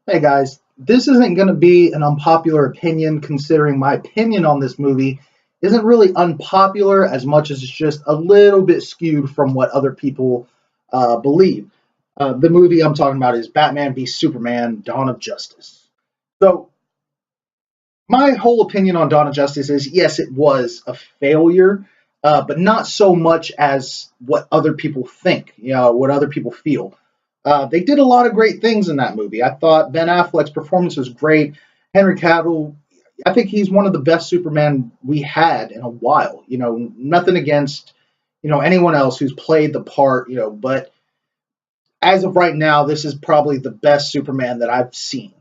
Hey guys, this isn't going to be an unpopular opinion considering my opinion on this movie isn't really unpopular as much as it's just a little bit skewed from what other people believe. The movie I'm talking about is Batman v Superman Dawn of Justice. So, my whole opinion on Dawn of Justice is yes, it was a failure, but not so much as what other people think, what other people feel. They did a lot of great things in that movie. I thought Ben Affleck's performance was great. Henry Cavill, I think he's one of the best Superman we had in a while. Nothing against, anyone else who's played the part, but as of right now, this is probably the best Superman that I've seen.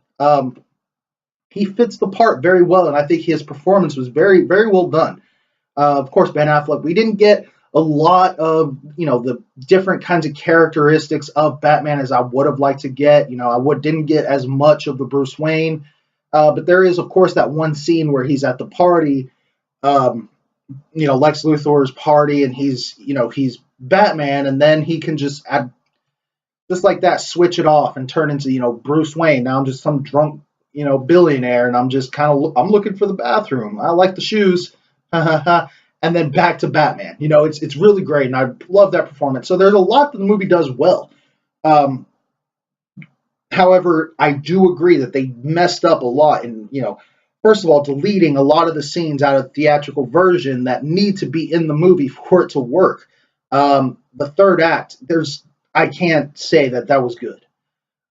He fits the part very well, and I think his performance was very, very well done. Of course, Ben Affleck, we didn't get a lot of, the different kinds of characteristics of Batman as I would have liked to get. Didn't get as much of the Bruce Wayne. But there is, of course, that one scene where he's at the party, Lex Luthor's party, and he's Batman, and then he can just like that, switch it off and turn into, Bruce Wayne. Now I'm just some drunk, billionaire, and I'm just I'm looking for the bathroom. I like the shoes. And then back to Batman. It's really great, and I love that performance. So there's a lot that the movie does well. However, I do agree that they messed up a lot in, first of all, deleting a lot of the scenes out of the theatrical version that need to be in the movie for it to work. The third act, I can't say that was good.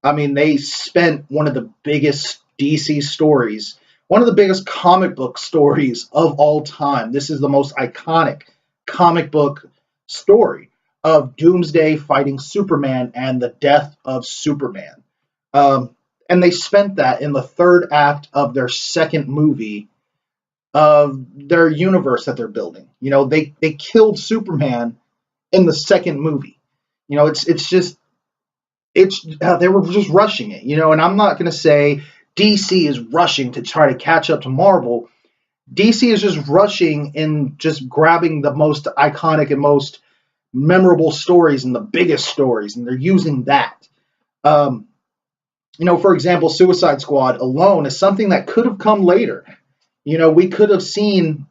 I mean, they spent one of the biggest DC stories, one of the biggest comic book stories of all time. This is the most iconic comic book story of Doomsday fighting Superman and the death of Superman. And they spent that in the third act of their second movie of their universe that they're building. They killed Superman in the second movie. They were just rushing it, and I'm not going to say DC is rushing to try to catch up to Marvel. DC is just rushing in just grabbing the most iconic and most memorable stories and the biggest stories, and they're using that. For example, Suicide Squad alone is something that could have come later. We could have seen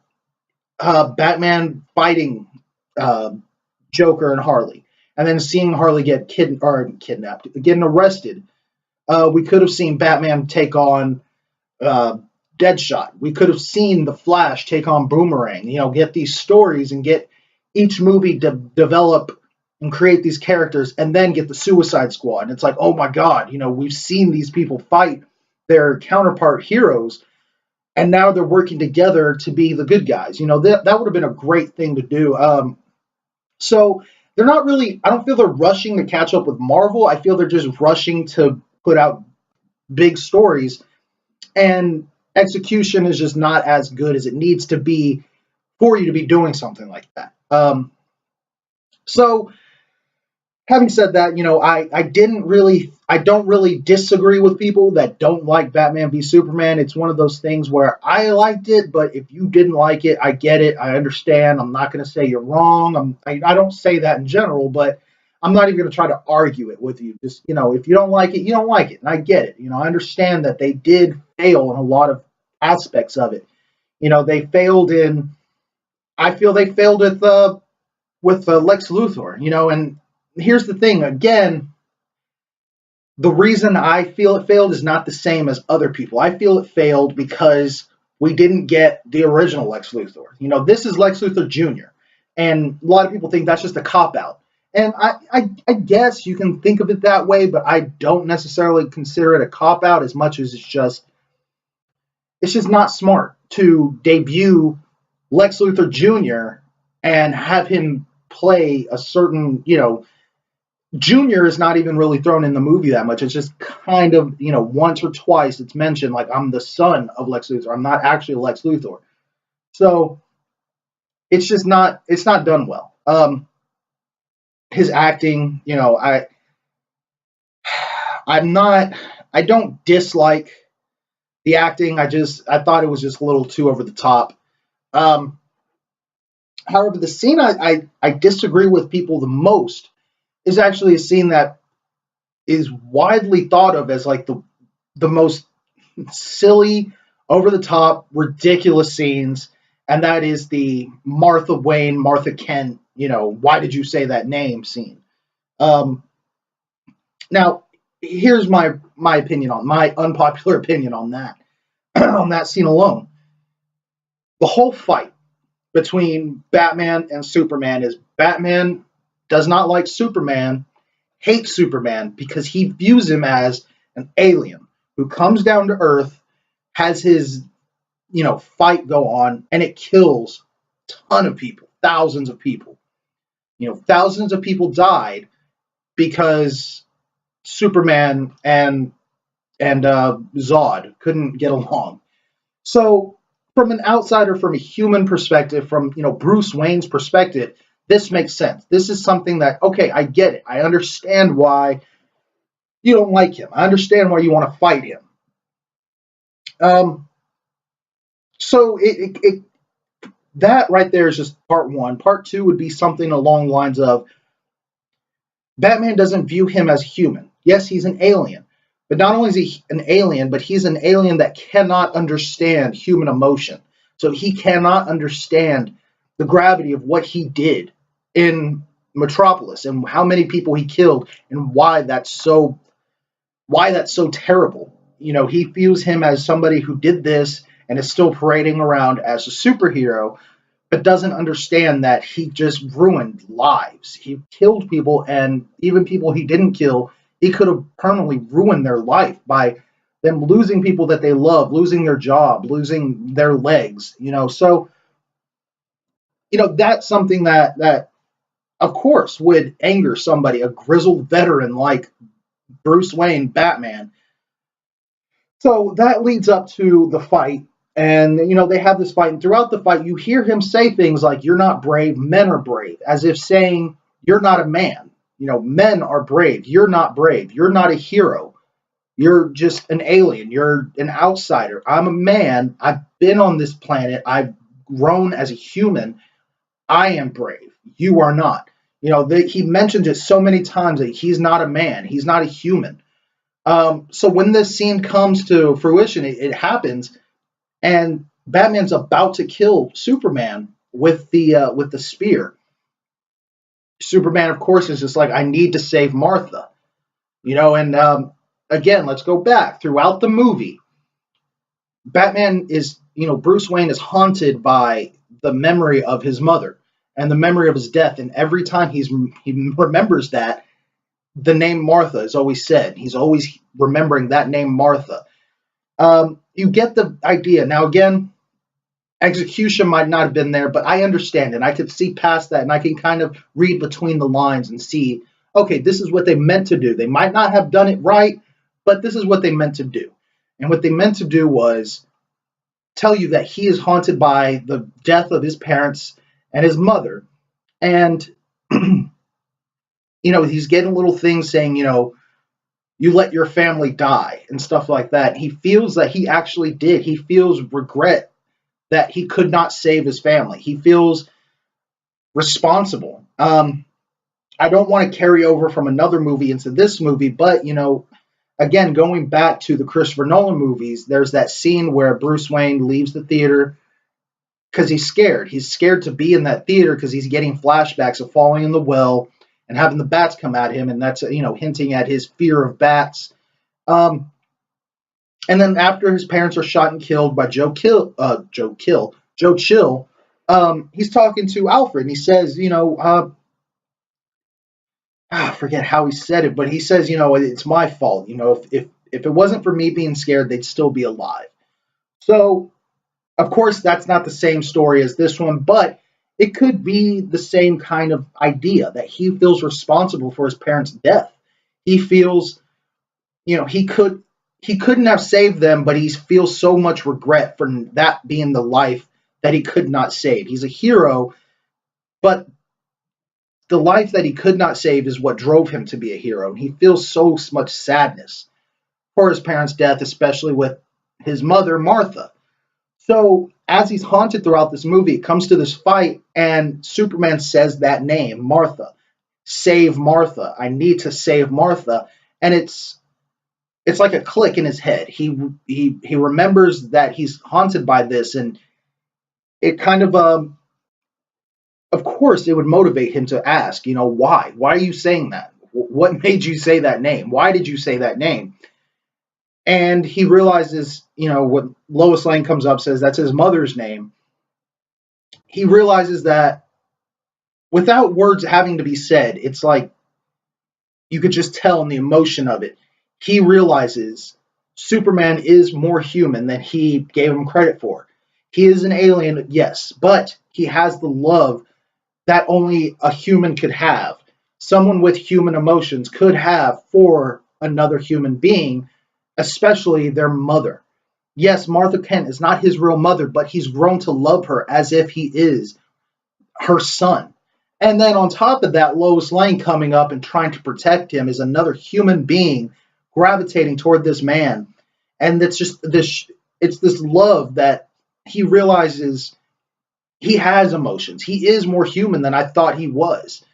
Batman fighting Joker and Harley, and then seeing Harley get kidnapped, getting arrested. We could have seen Batman take on Deadshot. We could have seen the Flash take on Boomerang. Get these stories and get each movie to develop and create these characters, and then get the Suicide Squad. And it's like, oh my God, we've seen these people fight their counterpart heroes, and now they're working together to be the good guys. That would have been a great thing to do. So they're not really, I don't feel they're rushing to catch up with Marvel. I feel they're just rushing to put out big stories, and execution is just not as good as it needs to be for you to be doing something like that. So having said that, I don't really disagree with people that don't like Batman v Superman. It's one of those things where I liked it, but if you didn't like it, I get it. I understand. I'm not going to say you're wrong. I don't say that in general, but I'm not even going to try to argue it with you. Just, if you don't like it, you don't like it. And I get it. I understand that they did fail in a lot of aspects of it. I feel they failed with Lex Luthor, and here's the thing, again, the reason I feel it failed is not the same as other people. I feel it failed because we didn't get the original Lex Luthor. This is Lex Luthor Jr., and a lot of people think that's just a cop-out. And I guess you can think of it that way, but I don't necessarily consider it a cop-out as much as it's just not smart to debut Lex Luthor Jr. and have him play a certain, Junior is not even really thrown in the movie that much. It's just kind of, once or twice it's mentioned, like, I'm the son of Lex Luthor. I'm not actually Lex Luthor. So it's not done well. His acting, I don't dislike the acting. I thought it was just a little too over the top. However, the scene I disagree with people the most is actually a scene that is widely thought of as like the most silly, over the top, ridiculous scenes, and that is the Martha Wayne, Martha Kent, why did you say that name scene. Um, Now, here's my opinion on my unpopular opinion on that on that scene alone. The whole fight between Batman and Superman is Batman does not like Superman, hates Superman because he views him as an alien who comes down to Earth, has his fight go on, and it kills a ton of people, thousands of people. Thousands of people died because Superman and Zod couldn't get along. So, from an outsider, from a human perspective, from Bruce Wayne's perspective, this makes sense. This is something that, okay, I get it. I understand why you don't like him. I understand why you want to fight him. Um, so that right there is just part one. Part two would be something along the lines of Batman doesn't view him as human. Yes, he's an alien. But not only is he an alien, but he's an alien that cannot understand human emotion. So he cannot understand the gravity of what he did in Metropolis and how many people he killed and why that's so terrible. He views him as somebody who did this and is still parading around as a superhero, but doesn't understand that he just ruined lives. He killed people, and even people he didn't kill, he could have permanently ruined their life by them losing people that they love, losing their job, losing their legs. So that's something that of course would anger somebody, a grizzled veteran like Bruce Wayne, Batman. So that leads up to the fight. And, they have this fight. And throughout the fight, you hear him say things like, you're not brave, men are brave, as if saying, you're not a man. Men are brave. You're not brave. You're not a hero. You're just an alien. You're an outsider. I'm a man. I've been on this planet. I've grown as a human. I am brave. You are not. He mentions it so many times that he's not a man. He's not a human. So when this scene comes to fruition, it happens, and Batman's about to kill Superman with the spear. Superman, of course, is just like, I need to save Martha, And again, let's go back throughout the movie. Batman is, Bruce Wayne is haunted by the memory of his mother and the memory of his death, and every time he remembers that, the name Martha is always said. He's always remembering that name, Martha. You get the idea. Now, again, execution might not have been there, but I understand it. I could see past that, and I can kind of read between the lines and see, okay, this is what they meant to do. They might not have done it right, but this is what they meant to do. And what they meant to do was tell you that he is haunted by the death of his parents and his mother. And, he's getting little things saying, you let your family die and stuff like that. He feels that he actually did. He feels regret that he could not save his family. He feels responsible. I don't want to carry over from another movie into this movie, but, again, going back to the Christopher Nolan movies, there's that scene where Bruce Wayne leaves the theater because he's scared. He's scared to be in that theater because he's getting flashbacks of falling in the well and having the bats come at him, and that's, hinting at his fear of bats. And then after his parents are shot and killed by Joe Chill, he's talking to Alfred, and he says, I forget how he said it, but he says, it's my fault. If it wasn't for me being scared, they'd still be alive. So, of course, that's not the same story as this one, but it could be the same kind of idea that he feels responsible for his parents' death. He feels, he couldn't have saved them, but he feels so much regret for that being the life that he could not save. He's a hero, but the life that he could not save is what drove him to be a hero. And he feels so much sadness for his parents' death, especially with his mother, Martha. So as he's haunted throughout this movie, it comes to this fight, and Superman says that name, Martha. Save Martha. I need to save Martha. And it's it's like a click in his head. He remembers that he's haunted by this, and it kind of course, it would motivate him to ask, why? Why are you saying that? What made you say that name? Why did you say that name? And he realizes, when Lois Lane comes up, says that's his mother's name. He realizes that without words having to be said, it's like you could just tell in the emotion of it. He realizes Superman is more human than he gave him credit for. He is an alien, yes, but he has the love that only a human could have. Someone with human emotions could have for another human being, especially their mother. Yes, Martha Kent is not his real mother, but he's grown to love her as if he is her son. And then on top of that, Lois Lane coming up and trying to protect him is another human being gravitating toward this man. And it's just it's this love that he realizes he has emotions. He is more human than I thought he was.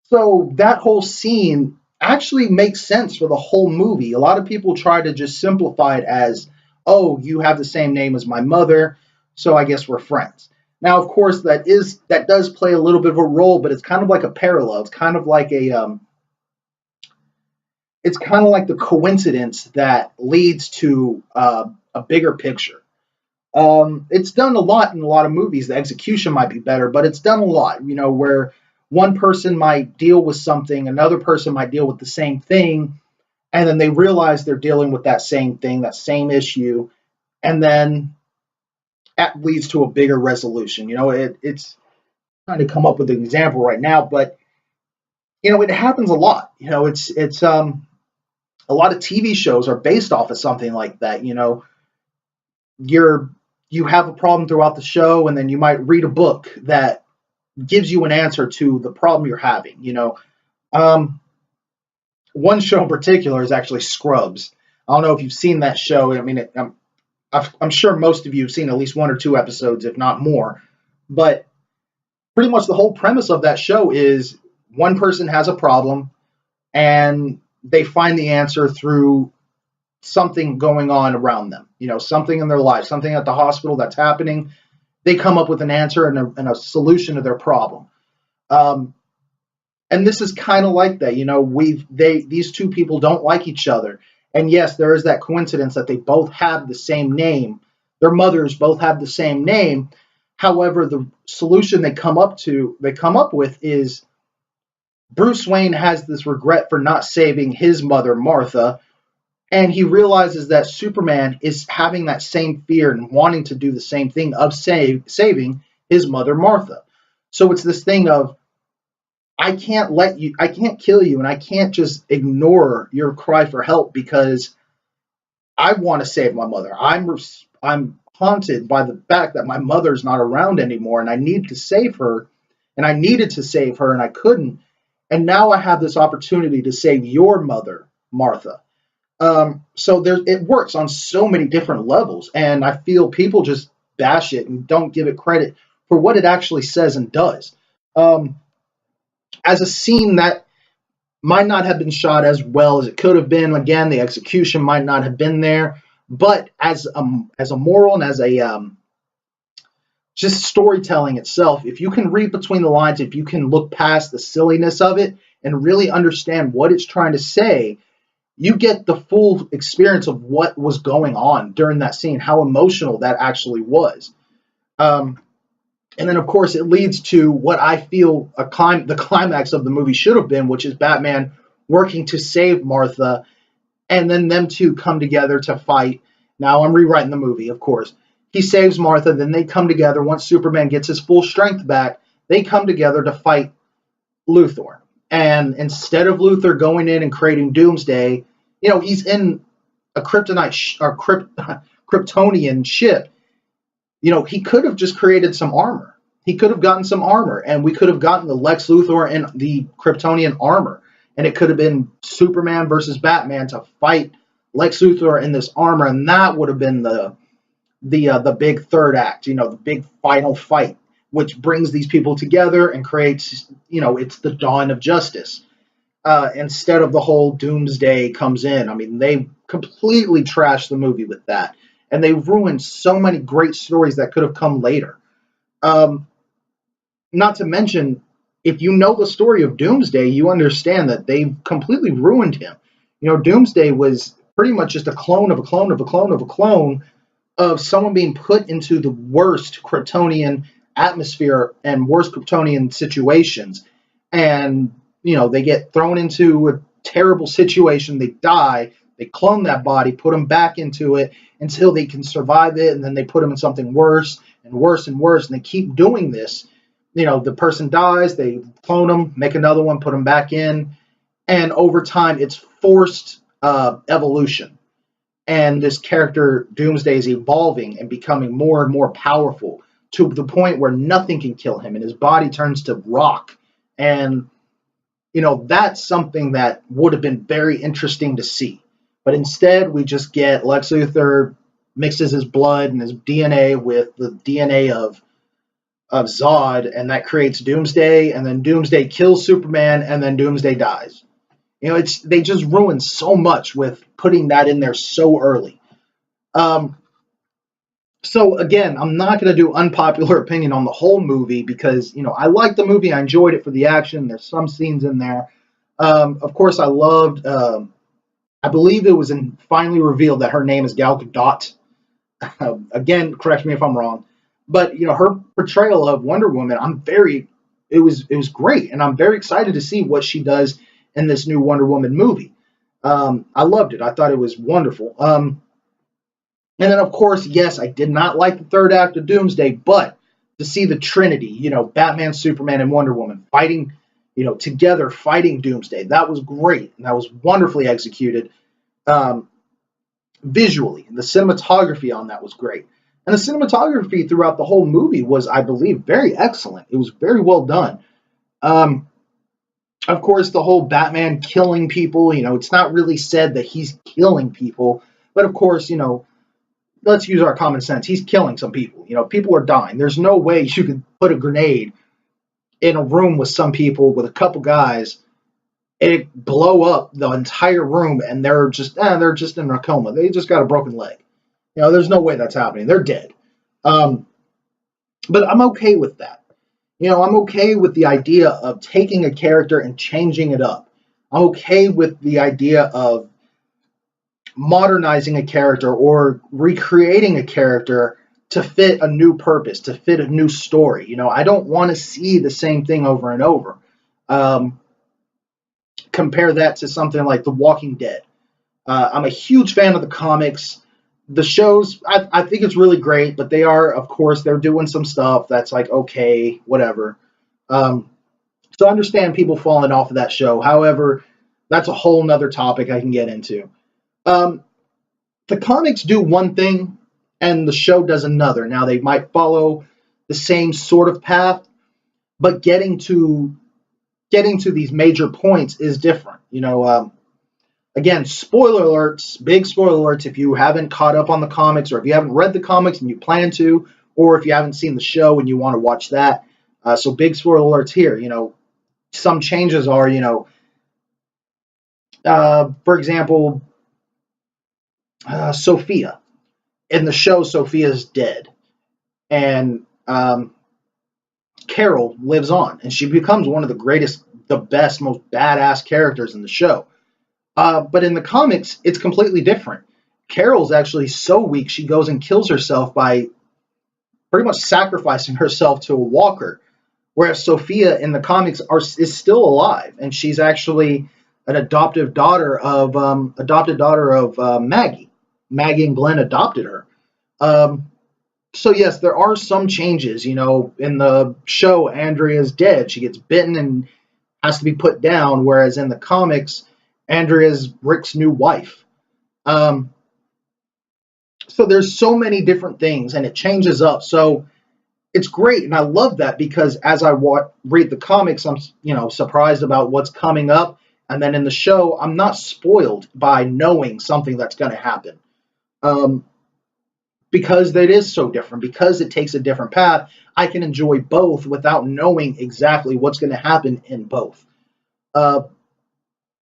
So that whole scene actually makes sense for the whole movie. A lot of people try to just simplify it as, oh, you have the same name as my mother, so I guess we're friends. Now, of course, that does play a little bit of a role, but it's kind of like a parallel. It's kind of like the coincidence that leads to a bigger picture. It's done a lot in a lot of movies. The execution might be better, but it's done a lot, where one person might deal with something, another person might deal with the same thing, and then they realize they're dealing with that same thing, that same issue, and then that leads to a bigger resolution. It's trying to come up with an example right now, but it happens a lot. It's a lot of TV shows are based off of something like that. You have a problem throughout the show, and then you might read a book that gives you an answer to the problem you're having. One show in particular is actually Scrubs. I don't know if you've seen that show. I mean, I'm sure most of you have seen at least one or two episodes, if not more. But pretty much the whole premise of that show is one person has a problem, and they find the answer through something going on around them, something in their life, something at the hospital that's happening. They come up with an answer and a solution to their problem. And this is kind of like that. These two people don't like each other. And yes, there is that coincidence that they both have the same name. Their mothers both have the same name. However, the solution they come up with is Bruce Wayne has this regret for not saving his mother, Martha, and he realizes that Superman is having that same fear and wanting to do the same thing of saving his mother, Martha. So it's this thing of, I can't kill you, and I can't just ignore your cry for help because I want to save my mother. I'm haunted by the fact that my mother's not around anymore, and I need to save her, and I needed to save her, and I couldn't. And now I have this opportunity to save your mother, Martha. So it works on so many different levels, and I feel people just bash it and don't give it credit for what it actually says and does. As a scene that might not have been shot as well as it could have been. Again, the execution might not have been there, but as a moral and as a just storytelling itself, if you can read between the lines, if you can look past the silliness of it and really understand what it's trying to say, you get the full experience of what was going on during that scene, how emotional that actually was. And then, of course, it leads to what I feel the climax of the movie should have been, which is Batman working to save Martha, and then them two come together to fight. Now, I'm rewriting the movie, of course. He saves Martha, then they come together. Once Superman gets his full strength back, they come together to fight Luthor. And instead of Luthor going in and creating Doomsday, he's in a Kryptonian ship. He could have just created some armor. He could have gotten some armor, and we could have gotten the Lex Luthor and the Kryptonian armor, and it could have been Superman versus Batman to fight Lex Luthor in this armor, and that would have been the big third act, the big final fight, which brings these people together and creates, it's the dawn of justice. instead of the whole Doomsday comes in. I mean, they completely trashed the movie with that, and they ruined so many great stories that could have come later. Um, Not to mention, if you know the story of Doomsday, you understand that they completely ruined him. You know, Doomsday was pretty much just a clone of a clone of a clone of a clone of someone being put into the worst Kryptonian atmosphere and worst Kryptonian situations. And, you know, they get thrown into a terrible situation, they die, they clone that body, put them back into it until they can survive it, and then they put them in something worse and worse and worse, and they keep doing this. You know, the person dies, they clone them, make another one, put them back in, and over time, it's forced evolution. And this character Doomsday is evolving and becoming more and more powerful to the point where nothing can kill him, and his body turns to rock. And you know, that's something that would have been very interesting to see. But instead, we just get Lex Luthor mixes his blood and his DNA with the DNA of Zod, and that creates Doomsday, and then Doomsday kills Superman, and then Doomsday dies. You know, it's they just ruined so much with putting that in there so early. Um, so again, I'm not going to do unpopular opinion on the whole movie because you know I liked the movie, I enjoyed it for the action. There's some scenes in there. Of course, I loved. I believe it was finally revealed that her name is Gal Gadot. Again, correct me if I'm wrong, but you know her portrayal of Wonder Woman, it was great, and I'm very excited to see what she does in this new Wonder Woman movie. I loved it. I thought it was wonderful. And then, of course, yes, I did not like the third act of Doomsday, but to see the Trinity, you know, Batman, Superman, and Wonder Woman fighting, you know, together fighting Doomsday, that was great. And that was wonderfully executed um, visually. And the cinematography on that was great. And the cinematography throughout the whole movie was, I believe, very excellent. It was very well done. Um, of course, the whole Batman killing people, you know, it's not really said that he's killing people. But of course, you know, let's use our common sense. He's killing some people. You know, people are dying. There's no way you could put a grenade in a room with some people, with a couple guys, and it blow up the entire room, and they're just in a coma. They just got a broken leg. You know, there's no way that's happening. They're dead. Um, but I'm okay with that. You know, I'm okay with the idea of taking a character and changing it up. I'm okay with the idea of modernizing a character or recreating a character to fit a new purpose, to fit a new story. You know, I don't want to see the same thing over and over. Um, Compare that to something like The Walking Dead. I'm a huge fan of the comics. The shows, I think it's really great, but they are, of course, they're doing some stuff that's like, okay, whatever. Um, so I understand people falling off of that show. However, that's a whole nother topic I can get into. Um, the comics do one thing and the show does another. Now they might follow the same sort of path, but getting to these major points is different. You know, again, spoiler alerts, big spoiler alerts if you haven't caught up on the comics or if you haven't read the comics and you plan to, or if you haven't seen the show and you want to watch that. So big spoiler alerts here. You know, some changes are, you know, for example, Sophia. In the show, Sophia's dead. And Carol lives on, and she becomes one of the greatest, the best, most badass characters in the show. But in the comics, it's completely different. Carol's actually so weak, she goes and kills herself by pretty much sacrificing herself to a walker. Whereas Sophia in the comics is still alive, and she's actually an adopted daughter of Maggie. Maggie and Glenn adopted her. Um, so yes, there are some changes. You know, in the show, Andrea's dead. She gets bitten and has to be put down. Whereas in the comics, Andrea's Rick's new wife. Um, so there's so many different things, and it changes up. So it's great, and I love that because as I read the comics, I'm surprised about what's coming up, and then in the show, I'm not spoiled by knowing something that's going to happen. Um, because it is so different, because it takes a different path, I can enjoy both without knowing exactly what's going to happen in both. Uh,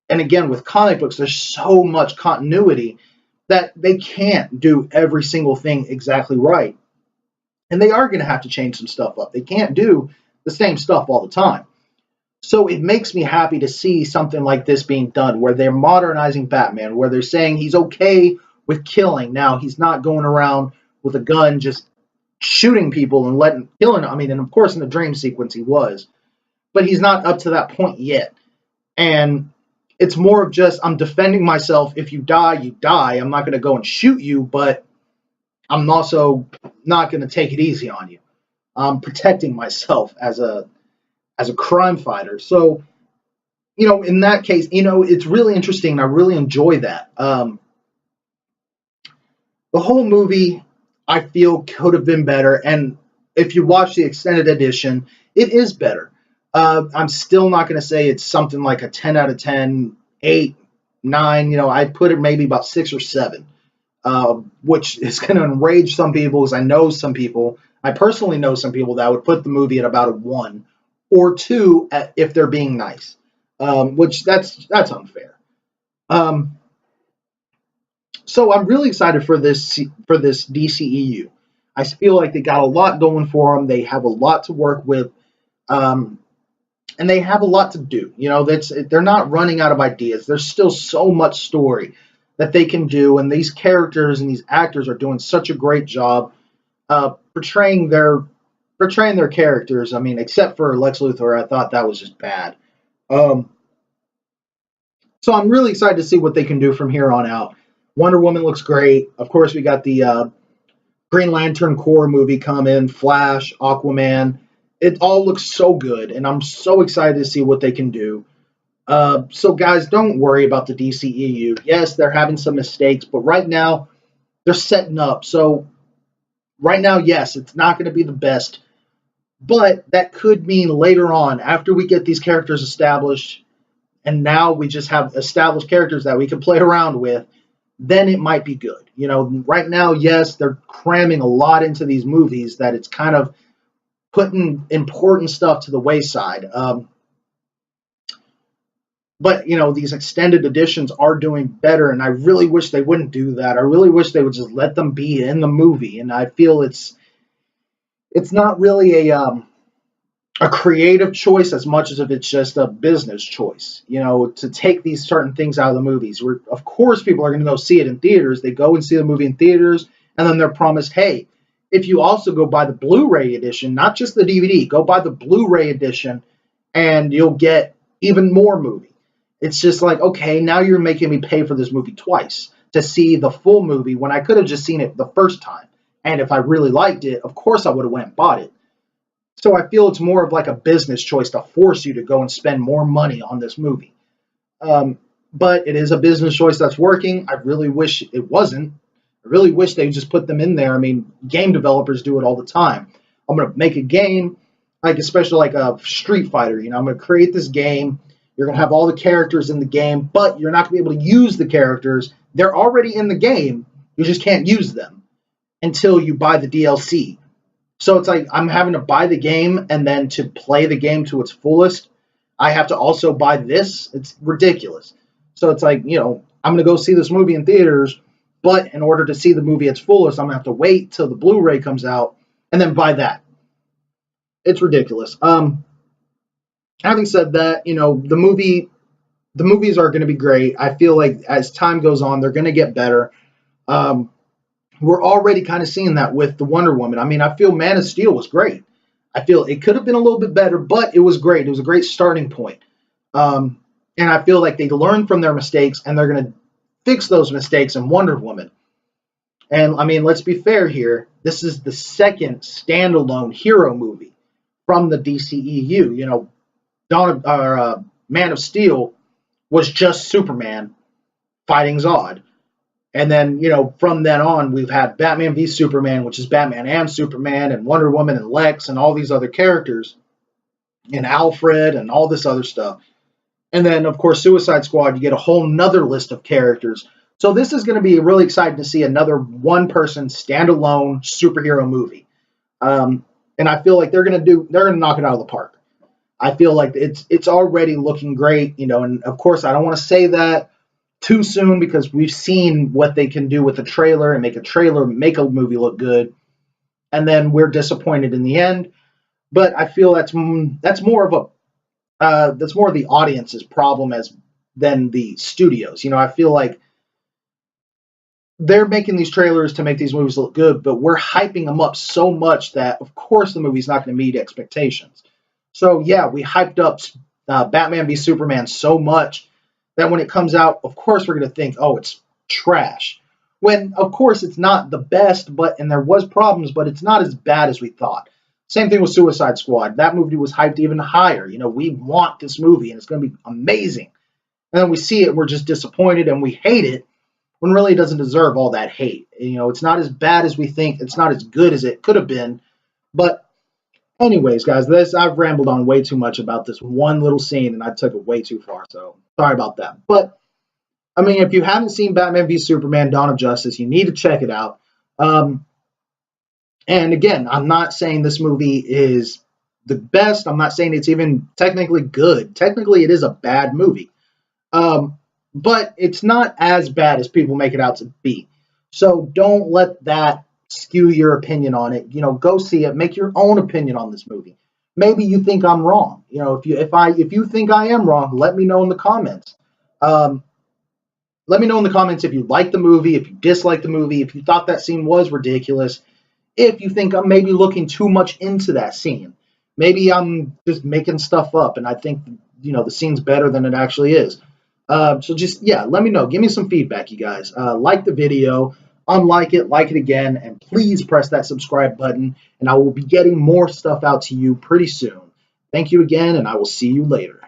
And again, with comic books, there's so much continuity that they can't do every single thing exactly right. And they are going to have to change some stuff up. They can't do the same stuff all the time. So it makes me happy to see something like this being done, where they're modernizing Batman, where they're saying he's okay with killing. Now, he's not going around with a gun just shooting people and killing them. I mean, and of course, in the dream sequence, he was, but he's not up to that point yet. And it's more of just, I'm defending myself. If you die, you die. I'm not going to go and shoot you, but I'm also not going to take it easy on you. I'm protecting myself as a crime fighter. So, in that case, it's really interesting. And I really enjoy that. The whole movie, I feel, could have been better. And if you watch the extended edition, it is better. I'm still not going to say it's something like a 10 out of 10, 8, 9. I'd put it maybe about 6 or 7, which is going to enrage some people, because I personally know some people that would put the movie at about a 1 or 2 if they're being nice, which that's unfair. So I'm really excited for this DCEU. I feel like they got a lot going for them. They have a lot to work with. And they have a lot to do. They're not running out of ideas. There's still so much story that they can do, and these characters and these actors are doing such a great job portraying their characters. I mean, except for Lex Luthor, I thought that was just bad. So I'm really excited to see what they can do from here on out. Wonder Woman looks great. Of course, we got the Green Lantern Corps movie coming, Flash, Aquaman. It all looks so good, and I'm so excited to see what they can do. So, guys, don't worry about the DCEU. Yes, they're having some mistakes, but right now, they're setting up. So, right now, yes, it's not going to be the best, but that could mean later on, after we get these characters established, and now we just have established characters that we can play around with, then it might be good. Right now, yes, they're cramming a lot into these movies that it's kind of putting important stuff to the wayside. But, these extended editions are doing better, and I really wish they wouldn't do that. I really wish they would just let them be in the movie, and I feel it's not really a creative choice as much as if it's just a business choice, to take these certain things out of the movies. Where, of course, people are going to go see it in theaters. They go and see the movie in theaters, and then they're promised, hey, if you also go buy the Blu-ray edition, not just the DVD, go buy the Blu-ray edition, and you'll get even more movie. It's just like, okay, now you're making me pay for this movie twice to see the full movie when I could have just seen it the first time. And if I really liked it, of course I would have went and bought it. So I feel it's more of like a business choice to force you to go and spend more money on this movie. But it is a business choice that's working. I really wish it wasn't. I really wish they just put them in there. I mean, game developers do it all the time. I'm going to make a game, like especially like a Street Fighter. I'm going to create this game. You're going to have all the characters in the game, but you're not going to be able to use the characters. They're already in the game. You just can't use them until you buy the DLC. So it's like I'm having to buy the game, and then to play the game to its fullest, I have to also buy this. It's ridiculous. So it's like, I'm going to go see this movie in theaters, but in order to see the movie at its fullest, I'm going to have to wait till the Blu-ray comes out and then buy that. It's ridiculous. Having said that, the movies are going to be great. I feel like as time goes on, they're going to get better. We're already kind of seeing that with the Wonder Woman. I mean, I feel Man of Steel was great. I feel it could have been a little bit better, but it was great. It was a great starting point. And I feel like they learned from their mistakes, and they're going to fix those mistakes in Wonder Woman. And, I mean, let's be fair here. This is the second standalone hero movie from the DCEU. Man of Steel was just Superman fighting Zod. And then, from then on, we've had Batman v Superman, which is Batman and Superman, and Wonder Woman and Lex and all these other characters, and Alfred and all this other stuff. And then, of course, Suicide Squad, you get a whole nother list of characters. So this is going to be really exciting to see another one-person, standalone superhero movie. And I feel like they're going to knock it out of the park. I feel like it's already looking great, you know, and of course I don't want to say that too soon because we've seen what they can do with a trailer and make a movie look good, and then we're disappointed in the end. But I feel that's more of that's more of the audience's problem as than the studios. You know, I feel like they're making these trailers to make these movies look good, but we're hyping them up so much that, of course, the movie's not going to meet expectations. So, yeah, we hyped up Batman v Superman so much that when it comes out, of course, we're going to think, oh, it's trash. When, of course, it's not the best, and there was problems, but it's not as bad as we thought. Same thing with Suicide Squad. That movie was hyped even higher. You know, we want this movie, and it's going to be amazing. And then we see it, we're just disappointed, and we hate it when really it doesn't deserve all that hate. You know, it's not as bad as we think. It's not as good as it could have been. But anyways, guys, I've rambled on way too much about this one little scene, and I took it way too far. So sorry about that. But I mean, if you haven't seen Batman v Superman: Dawn of Justice, you need to check it out. And again, I'm not saying this movie is the best. I'm not saying it's even technically good. Technically, it is a bad movie. But it's not as bad as people make it out to be. So don't let that skew your opinion on it. You know, go see it. Make your own opinion on this movie. Maybe you think I'm wrong. You know, if you think I am wrong, let me know in the comments. Let me know in the comments if you like the movie, if you dislike the movie, if you thought that scene was ridiculous, if you think I'm maybe looking too much into that scene. Maybe I'm just making stuff up and I think, you know, the scene's better than it actually is. So just, yeah, let me know. Give me some feedback, you guys. Like the video, unlike it, like it again, and please press that subscribe button, and I will be getting more stuff out to you pretty soon. Thank you again, and I will see you later.